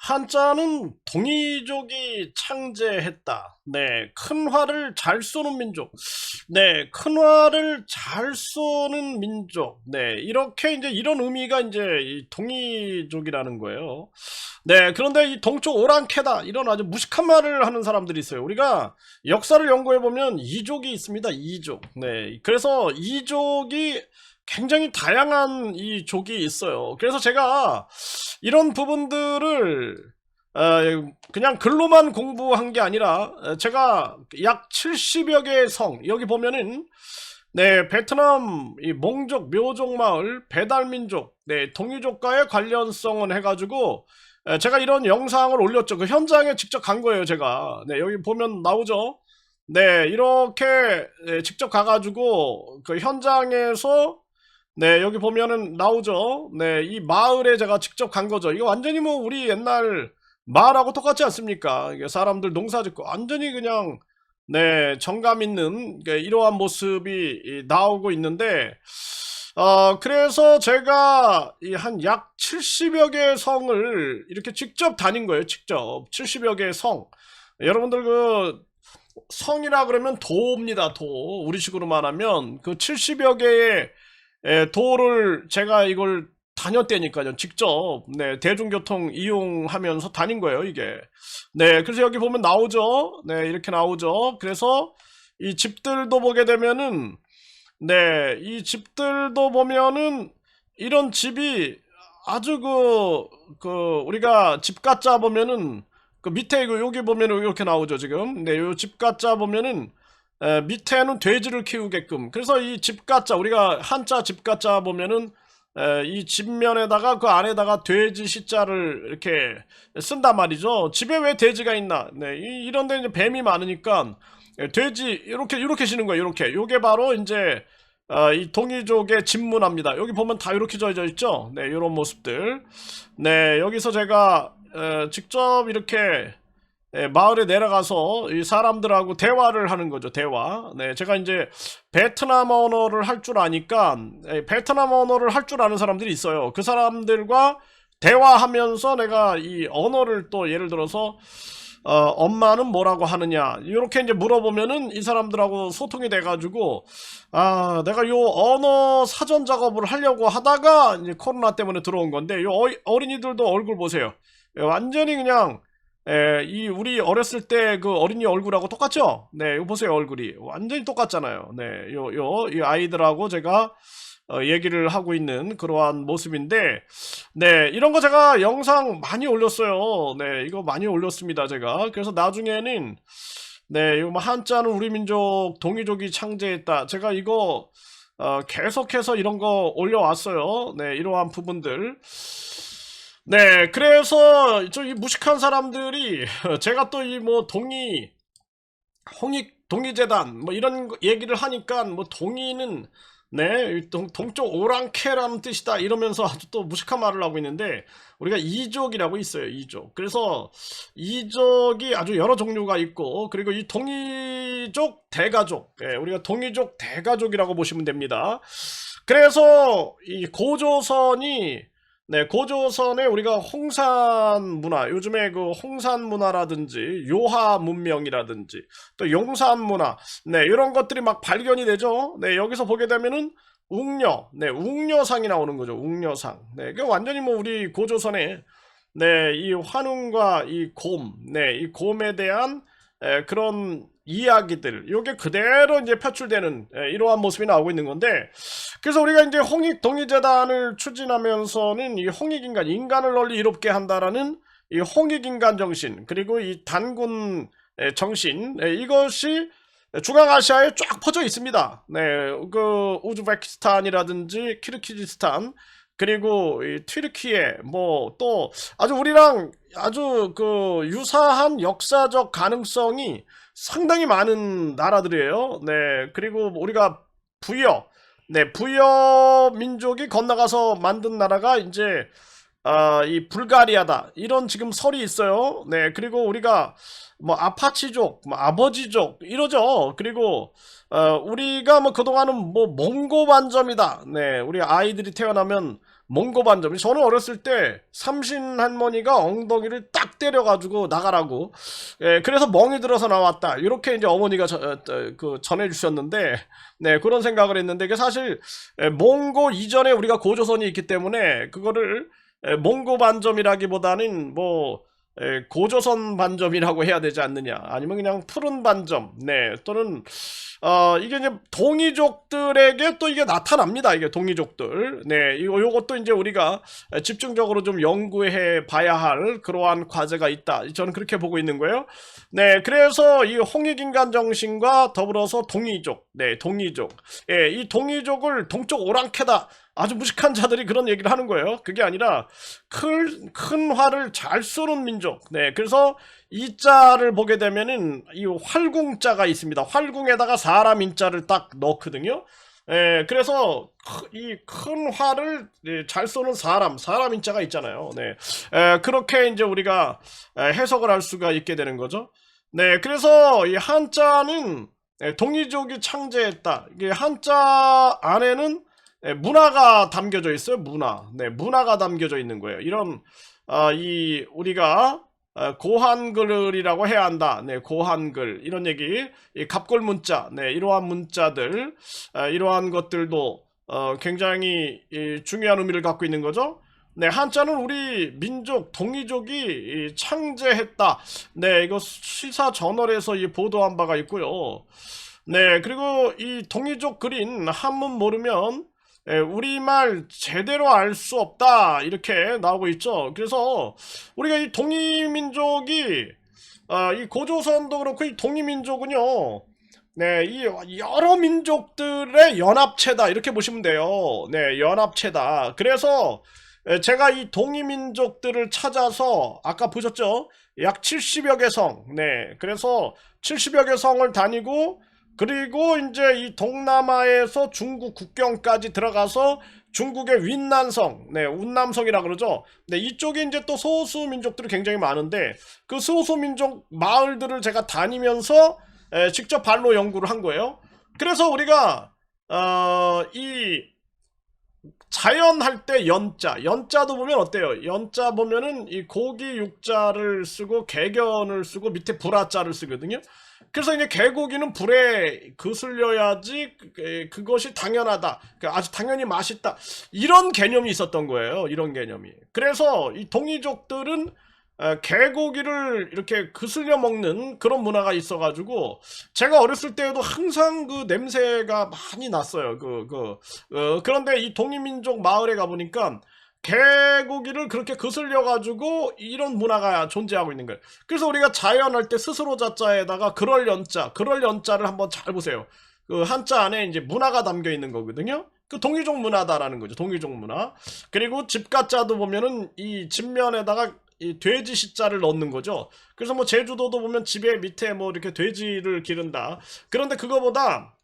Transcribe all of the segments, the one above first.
한자는 동이족이 창제했다. 네, 큰 활을 잘 쏘는 민족. 네, 큰 활을 잘 쏘는 민족. 네, 이렇게 이제 이런 의미가 이제 이 동이족이라는 거예요. 네, 그런데 이 동쪽 오랑캐다. 이런 아주 무식한 말을 하는 사람들이 있어요. 우리가 역사를 연구해 보면 이족이 있습니다. 이족. 네, 그래서 이족이 굉장히 다양한 이 족이 있어요. 그래서 제가 이런 부분들을 어, 그냥 글로만 공부한 게 아니라 제가 약 70여 개의 성 여기 보면은 네 베트남 이 몽족 묘족 마을 배달민족 네 동이족과의 관련성을 해가지고 제가 이런 영상을 올렸죠. 그 현장에 직접 간 거예요. 제가 네 여기 보면 나오죠. 네 이렇게 직접 가가지고 그 현장에서 네, 여기 보면은 나오죠. 네, 이 마을에 제가 직접 간 거죠. 이거 완전히 뭐 우리 옛날 마을하고 똑같지 않습니까? 이게 사람들 농사 짓고 완전히 그냥 네, 정감 있는 이러한 모습이 나오고 있는데 그래서 제가 이 한 약 70여 개의 성을 이렇게 직접 다닌 거예요. 직접 70여 개의 성. 여러분들 그 성이라 그러면 도입니다. 도. 우리식으로 말하면 그 70여 개의 도를 제가 이걸 다녔다니까요. 직접 네, 대중교통 이용하면서 다닌 거예요, 이게. 네, 그래서 여기 보면 나오죠. 네, 이렇게 나오죠. 그래서 이 집들도 보게 되면은 네, 이 집들도 보면은 이런 집이 아주 우리가 집 가짜 보면은 그 밑에 여기 보면은 이렇게 나오죠, 지금. 네, 요 집 가짜 보면은 밑에는 돼지를 키우게끔. 그래서 이 집가짜 우리가 한자 집가짜 보면은 이 집면에다가 그 안에다가 돼지 시자를 이렇게 쓴단 말이죠. 집에 왜 돼지가 있나? 네, 이런데 이제 뱀이 많으니까 돼지 이렇게 시는 거예요. 이렇게 요게 바로 이제 이 동이족의 집문화입니다. 여기 보면 다 이렇게 져져 있죠. 네, 이런 모습들. 네, 여기서 제가 직접 이렇게 마을에 내려가서 이 사람들하고 대화를 하는 거죠. 대화. 네, 제가 이제 베트남 언어를 할 줄 아니까 베트남 언어를 할 줄 아는 사람들이 있어요. 그 사람들과 대화하면서 내가 이 언어를 또 예를 들어서 엄마는 뭐라고 하느냐 이렇게 이제 물어보면은 이 사람들하고 소통이 돼가지고 내가 요 언어 사전 작업을 하려고 하다가 이제 코로나 때문에 들어온 건데 요 어린이들도 얼굴 보세요. 완전히 그냥 이 우리 어렸을 때 그 어린이 얼굴하고 똑같죠? 네, 이거 보세요 얼굴이 완전히 똑같잖아요. 네, 이 아이들하고 제가 얘기를 하고 있는 그러한 모습인데, 네, 이런 거 제가 영상 많이 올렸어요. 네, 이거 많이 올렸습니다 제가. 그래서 나중에는 네, 이거 뭐 한자는 우리 민족 동이족이 창제했다. 제가 이거 계속해서 이런 거 올려왔어요. 네, 이러한 부분들. 네, 그래서 저 이 무식한 사람들이 제가 또 이 뭐 동이재단 뭐 이런 얘기를 하니까 뭐 동이는 네, 동쪽 오랑캐라는 뜻이다 이러면서 아주 또 무식한 말을 하고 있는데 우리가 이족이라고 있어요. 이족. 그래서 이족이 아주 여러 종류가 있고 그리고 이 동이족 대가족 우리가 동이족 대가족이라고 보시면 됩니다. 그래서 이 고조선이 네, 고조선에 우리가 홍산 문화, 요즘에 그 홍산 문화라든지 요하 문명이라든지 또 용산 문화, 네, 이런 것들이 막 발견이 되죠. 네, 여기서 보게 되면은 웅녀, 네, 웅녀상이 나오는 거죠. 웅녀상. 네, 그 완전히 뭐 우리 고조선에 네, 이 환웅과 이 곰, 네, 이 곰에 대한 그런 이야기들, 요게 그대로 이제 표출되는 이러한 모습이 나오고 있는 건데, 그래서 우리가 이제 홍익동의재단을 추진하면서는 이 홍익인간, 인간을 널리 이롭게 한다라는 이 홍익인간 정신, 그리고 이 단군 정신, 이것이 중앙아시아에 쫙 퍼져 있습니다. 네, 그 우즈베키스탄이라든지 키르키즈스탄, 그리고 이 튀르키예, 뭐 또 아주 우리랑 아주 그 유사한 역사적 가능성이 상당히 많은 나라들이에요. 네, 그리고 우리가 부여, 네, 부여 민족이 건너가서 만든 나라가 이제 이 불가리아다. 이런 지금 설이 있어요. 네, 그리고 우리가 뭐 아파치족, 뭐 아버지족 이러죠. 그리고 우리가 뭐 그동안은 뭐 몽고 반점이다. 네, 우리 아이들이 태어나면 몽고 반점. 저는 어렸을 때 삼신 할머니가 엉덩이를 딱 때려가지고 나가라고. 예, 그래서 멍이 들어서 나왔다. 이렇게 이제 어머니가 전해주셨는데, 네, 그런 생각을 했는데, 이게 사실, 몽고 이전에 우리가 고조선이 있기 때문에, 그거를, 몽고 반점이라기보다는 고조선 반점이라고 해야 되지 않느냐, 아니면 그냥 푸른 반점, 네, 또는 이게 이제 동이족들에게 또 이게 나타납니다. 이게 동이족들, 네, 요것도 이제 우리가 집중적으로 좀 연구해 봐야 할 그러한 과제가 있다. 저는 그렇게 보고 있는 거예요. 네, 그래서 이 홍익인간 정신과 더불어서 동이족, 네, 동이족, 예, 이 동이족을 동쪽 오랑캐다, 아주 무식한 자들이 그런 얘기를 하는 거예요. 그게 아니라 큰 활을 잘 쏘는 민족. 네, 그래서 이 자를 보게 되면은 이 활궁자가 있습니다. 활궁에다가 사람 인자를 딱 넣거든요. 예, 그래서 이 큰 활을 잘 쏘는 사람 인자가 있잖아요. 네, 그렇게 이제 우리가 해석을 할 수가 있게 되는 거죠. 네, 그래서 이 한자는 동이족이 창제했다. 이게 한자 안에는 문화가 담겨져 있어요. 문화. 네, 문화가 담겨져 있는 거예요. 이런 이 우리가 고한글이라고 해야 한다. 네, 고한글 이런 얘기, 이 갑골 문자, 네, 이러한 문자들, 이러한 것들도 굉장히 중요한 의미를 갖고 있는 거죠. 네, 한자는 우리 민족 동이족이 창제했다. 네, 이거 시사 저널에서 보도한 바가 있고요. 네, 그리고 이 동이족 글인 한문 모르면 우리말 제대로 알 수 없다, 이렇게 나오고 있죠. 그래서 우리가 이 동이민족이 이 고조선도 그렇고 이 동이민족은요, 네, 이 여러 민족들의 연합체다, 이렇게 보시면 돼요. 네, 연합체다. 그래서 제가 이 동이민족들을 찾아서 아까 보셨죠? 약 70여 개 성. 네, 그래서 70여 개 성을 다니고, 그리고 이제 이 동남아에서 중국 국경까지 들어가서 중국의 윈난성, 네, 운남성이라 그러죠. 네, 이쪽에 이제 또 소수민족들이 굉장히 많은데, 그 소수민족 마을들을 제가 다니면서 직접 발로 연구를 한 거예요. 그래서 우리가 이 자연할 때 연자도 보면 어때요? 연자 보면은 이 고기 육자를 쓰고 개견을 쓰고 밑에 불화자를 쓰거든요. 그래서 이제 개고기는 불에 그슬려야지 그것이 당연하다, 아주 당연히 맛있다, 이런 개념이 있었던 거예요. 이런 개념이. 그래서 이 동이족들은 개고기를 이렇게 그슬려 먹는 그런 문화가 있어가지고, 제가 어렸을 때에도 항상 그 냄새가 많이 났어요. 그런데 이 동이민족 마을에 가보니까 개고기를 그렇게 그슬려가지고 이런 문화가 존재하고 있는 거예요. 그래서 우리가 자연할 때 스스로 자자에다가 그럴 연자를 한번 잘 보세요. 그 한자 안에 이제 문화가 담겨 있는 거거든요. 그 동이족 문화다라는 거죠. 동이족 문화. 그리고 집가자도 보면은 이 집면에다가 이 돼지 시자를 넣는 거죠. 그래서 뭐 제주도도 보면 집에 밑에 뭐 이렇게 돼지를 기른다. 그런데 그거보다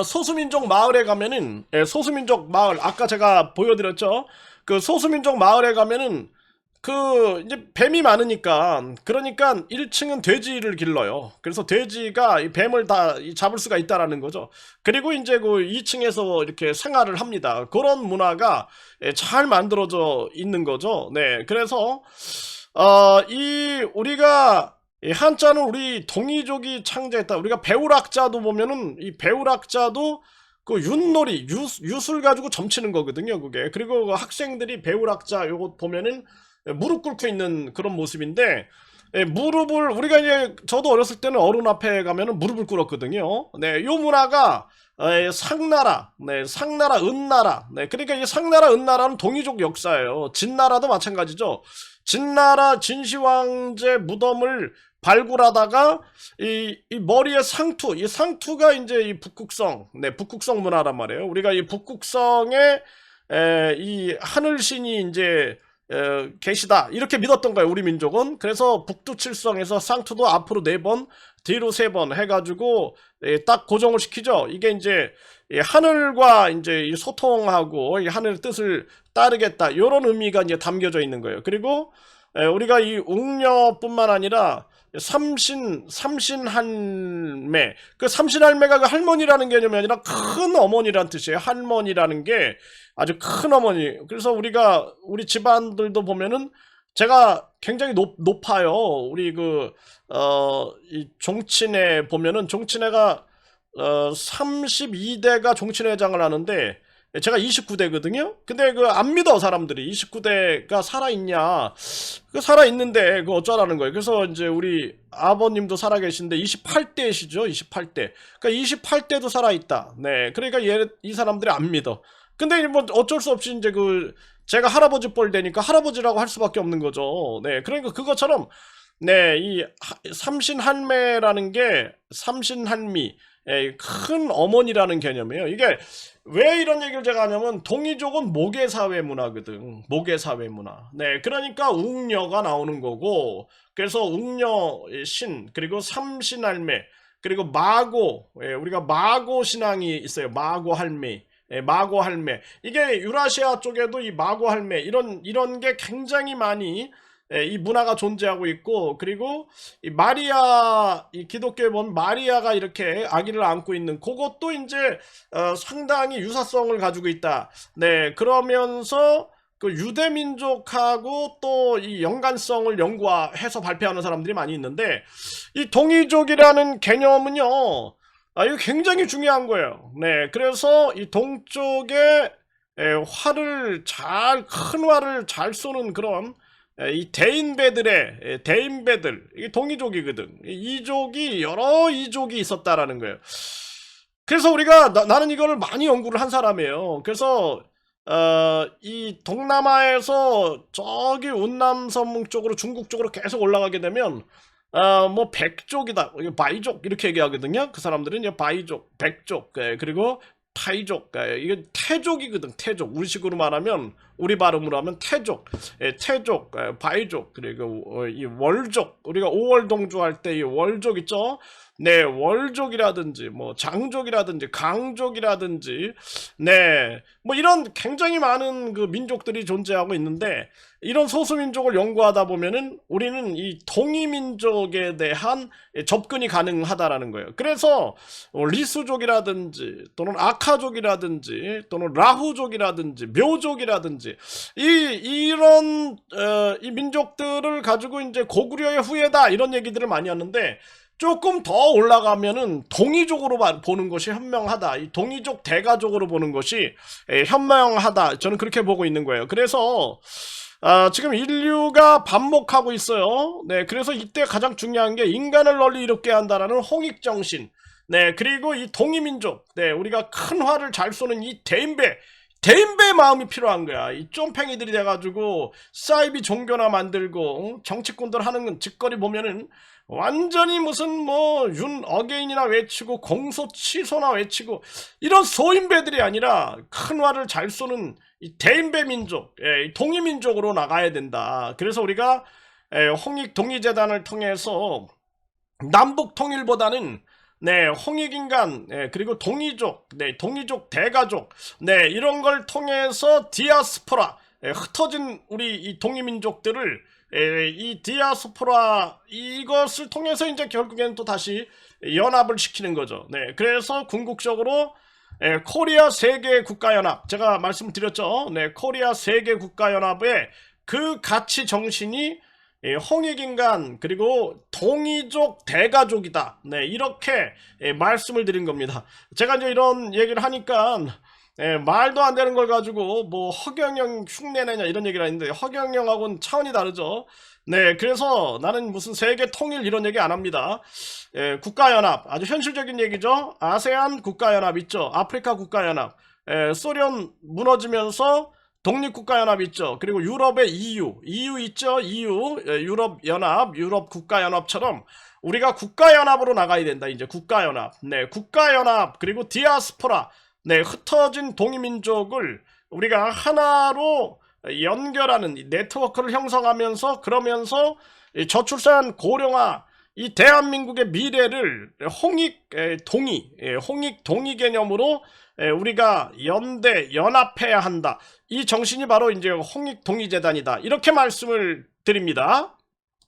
소수민족 마을에 가면은, 소수민족 마을, 아까 제가 보여드렸죠. 그 소수민족 마을에 가면은 그 이제 뱀이 많으니까, 그러니까 1층은 돼지를 길러요. 그래서 돼지가 이 뱀을 다 잡을 수가 있다라는 거죠. 그리고 이제 그 2층에서 이렇게 생활을 합니다. 그런 문화가 잘 만들어져 있는 거죠. 네, 그래서 이 우리가 이 한자는 우리 동이족이 창제했다. 우리가 배울학자도 보면은 이 배울학자도 그 윷놀이, 윷을 가지고 점치는 거거든요, 그게. 그리고 그 학생들이 배울학자 요거 보면은 무릎 꿇고 있는 그런 모습인데, 무릎을 우리가 이제 저도 어렸을 때는 어른 앞에 가면은 무릎을 꿇었거든요. 네, 요 문화가 상나라, 네, 상나라, 은나라, 네, 그러니까 이 상나라, 은나라는 동이족 역사예요. 진나라도 마찬가지죠. 진나라 진시황제 무덤을 발굴하다가 이 머리에 상투, 이 상투가 이제 이 북극성, 네, 북극성 문화란 말이에요. 우리가 이 북극성에 이 하늘신이 이제 계시다, 이렇게 믿었던 거예요, 우리 민족은. 그래서 북두칠성에서 상투도 앞으로 4번, 뒤로 3번 해가지고 딱 고정을 시키죠. 이게 이제 하늘과 이제 소통하고 이 하늘 뜻을 따르겠다, 이런 의미가 이제 담겨져 있는 거예요. 그리고 우리가 이 웅녀뿐만 아니라 삼신할매. 그 삼신할매가 그 할머니라는 개념이 아니라 큰 어머니란 뜻이에요. 할머니라는 게 아주 큰 어머니. 그래서 우리 집안들도 보면은 제가 굉장히 높아요. 우리 이 종친회 보면은 종친회가 32대가 종친회장을 하는데 제가 29대거든요. 근데 안 믿어 사람들이 29대가 살아있냐? 살아있는데 어쩌라는 거예요. 그래서 이제 우리 아버님도 살아계신데 28대시죠. 28대. 그러니까 28대도 살아있다. 네, 그러니까 이 사람들이 안 믿어. 근데 뭐 어쩔 수 없이 이제 제가 할아버지 뻘 되니까 할아버지라고 할 수밖에 없는 거죠. 네, 그러니까 그것처럼 네, 이 삼신할매라는 게 삼신할미, 큰 어머니라는 개념이에요. 이게 왜 이런 얘기를 제가 하냐면 동이족은 모계사회 문화거든. 모계사회 문화. 네, 그러니까 웅녀가 나오는 거고, 그래서 웅녀 신 그리고 삼신할매 그리고 마고, 우리가 마고 신앙이 있어요. 마고 할매. 마고 할매. 이게 유라시아 쪽에도 이 마고 할매 이런 게 굉장히 많이 이 문화가 존재하고 있고, 그리고 이 기독교에 보면 마리아가 이렇게 아기를 안고 있는 그것도 이제 상당히 유사성을 가지고 있다. 네, 그러면서 유대 민족하고 또 이 연관성을 연구해서 발표하는 사람들이 많이 있는데, 이 동이족이라는 개념은요, 이거 굉장히 중요한 거예요. 네, 그래서 이 동쪽에 큰 활을 잘 쏘는 그런 이 대인배들, 이게 동이족이거든. 이족이 여러 이족이 있었다라는 거예요. 그래서 나는 이거를 많이 연구를 한 사람이에요. 그래서 이 동남아에서 저기 운남선문 쪽으로 중국 쪽으로 계속 올라가게 되면 뭐 백족이다, 바이족 이렇게 얘기하거든요. 그 사람들은 이제 바이족, 백족, 그리고 타이족, 이게 태족이거든. 태족. 우리식으로 말하면, 우리 발음으로 하면 태족, 태족, 바이족, 그리고 이 월족. 우리가 오월동주 할 때 이 월족 있죠. 네, 월족이라든지 뭐 장족이라든지 강족이라든지, 네, 뭐 이런 굉장히 많은 민족들이 존재하고 있는데, 이런 소수민족을 연구하다 보면은 우리는 이 동이민족에 대한 접근이 가능하다라는 거예요. 그래서 리수족이라든지 또는 아카족이라든지 또는 라후족이라든지 묘족이라든지 이런 이 민족들을 가지고 이제 고구려의 후예다 이런 얘기들을 많이 하는데, 조금 더 올라가면은 동이족으로 보는 것이 현명하다. 이 동이족 대가족으로 보는 것이 현명하다. 저는 그렇게 보고 있는 거예요. 그래서 지금 인류가 반목하고 있어요. 네, 그래서 이때 가장 중요한 게 인간을 널리 이롭게 한다라는 홍익정신. 네, 그리고 이 동이민족. 네, 우리가 큰 활을 잘 쏘는 이 대인배의 마음이 필요한 거야. 이 쫌팽이들이 돼가지고 사이비 종교나 만들고 정치꾼들 하는 짓거리 보면은 완전히 무슨 뭐 윤 어게인이나 외치고 공소 취소나 외치고 이런 소인배들이 아니라 큰 활을 잘 쏘는 이 대인배 민족, 이 동이민족으로 나가야 된다. 그래서 우리가 홍익동이재단을 통해서 남북 통일보다는 네, 홍익인간, 그리고 동이족, 네, 동이족 대가족, 네, 이런 걸 통해서 디아스포라, 흩어진 우리 이 동이민족들을 이 디아스포라 이것을 통해서 이제 결국엔 또 다시 연합을 시키는 거죠. 네, 그래서 궁극적으로 코리아 세계 국가연합, 제가 말씀드렸죠. 네, 코리아 세계 국가연합의 그 가치 정신이 홍익인간 그리고 동이족 대가족이다. 네, 이렇게 말씀을 드린 겁니다. 제가 이제 이런 얘기를 하니까 말도 안 되는 걸 가지고 뭐 허경영 흉내내냐 이런 얘기를 하는데, 허경영하고는 차원이 다르죠. 네, 그래서 나는 무슨 세계 통일 이런 얘기 안 합니다. 국가연합, 아주 현실적인 얘기죠. 아세안 국가연합 있죠. 아프리카 국가연합, 소련 무너지면서 독립국가연합 있죠. 그리고 유럽의 EU 있죠. EU, 유럽연합, 유럽국가연합처럼 우리가 국가연합으로 나가야 된다. 이제 국가연합, 네, 국가연합 그리고 디아스포라, 네, 흩어진 동이민족을 우리가 하나로 연결하는 네트워크를 형성하면서, 그러면서 저출산 고령화 이 대한민국의 미래를 홍익동이 개념으로 우리가 연합해야 한다. 이 정신이 바로 이제 홍익동이재단이다. 이렇게 말씀을 드립니다.